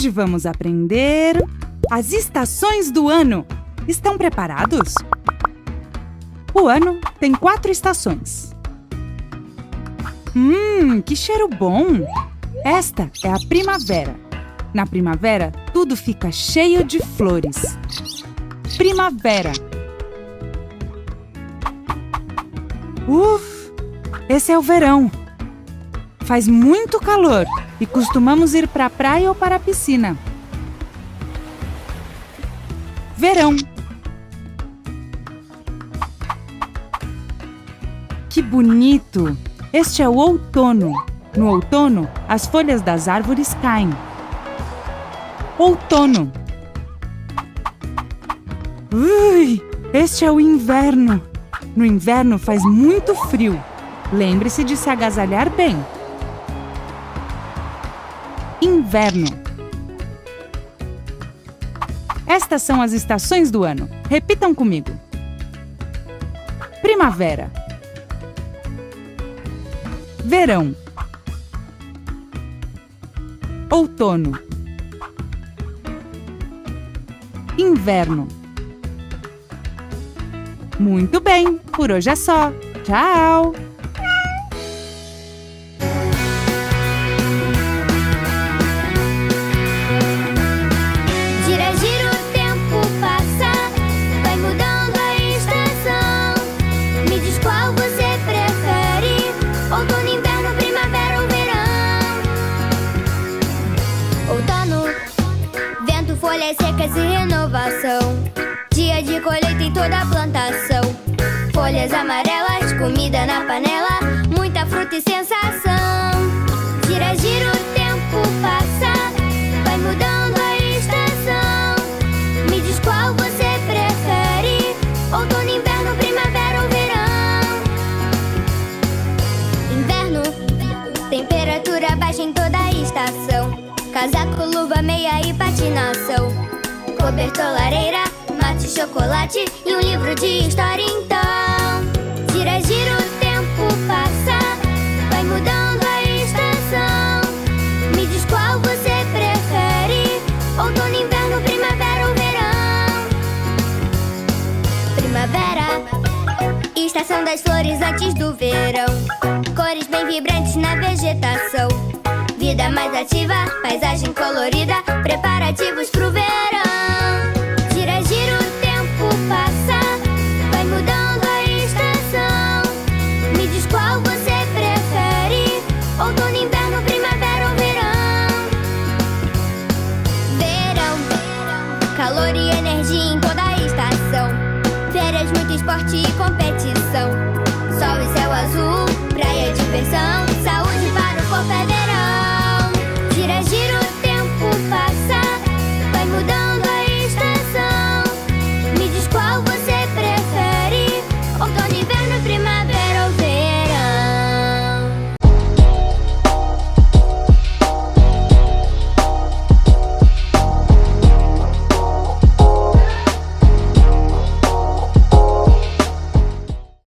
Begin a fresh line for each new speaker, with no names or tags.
Hoje vamos aprender as estações do ano. Estão preparados? O ano tem 4 estações. Que cheiro bom! Esta é a primavera. Na primavera, tudo fica cheio de flores. Primavera. Esse é o verão. Faz muito calor e costumamos ir para a praia ou para a piscina. Verão. Que bonito! Este é o outono. No outono, as folhas das árvores caem. Outono. Este é o inverno. No inverno faz muito frio. Lembre-se de se agasalhar bem. Inverno. Estas são as estações do ano. Repitam comigo. Primavera. Verão. Outono. Inverno. Muito bem, por hoje é só. Tchau!
Gira, gira, o tempo passa, vai mudando a estação. Me diz qual você prefere: outono, inverno, primavera ou verão? Outono, vento, folhas secas e renovação. Dia de colheita em toda a plantação. Folhas amarelas, comida na panela, muita fruta e sensação. Gira, gira, o tempo passa, vai mudando a estação. Me diz qual você prefere: outono, inverno, primavera ou verão? Inverno, temperatura baixa em toda a estação. Casaco, luva, meia e patinação. Cobertor, lareira, mate, chocolate e um livro de história então. Gira, gira, o tempo passa, vai mudando a estação. Me diz qual você prefere: outono, inverno, primavera ou verão? Primavera, estação das flores antes do verão. Cores bem vibrantes na vegetação. Vida mais ativa, paisagem colorida, preparativos pro verão. Gira, gira, o tempo passa, vai mudando a estação. Me diz qual você prefere: outono, inverno, primavera ou verão? Verão, calor e energia em toda a estação. Férias, muito esporte e competição. Sol e céu azul, praia e diversão.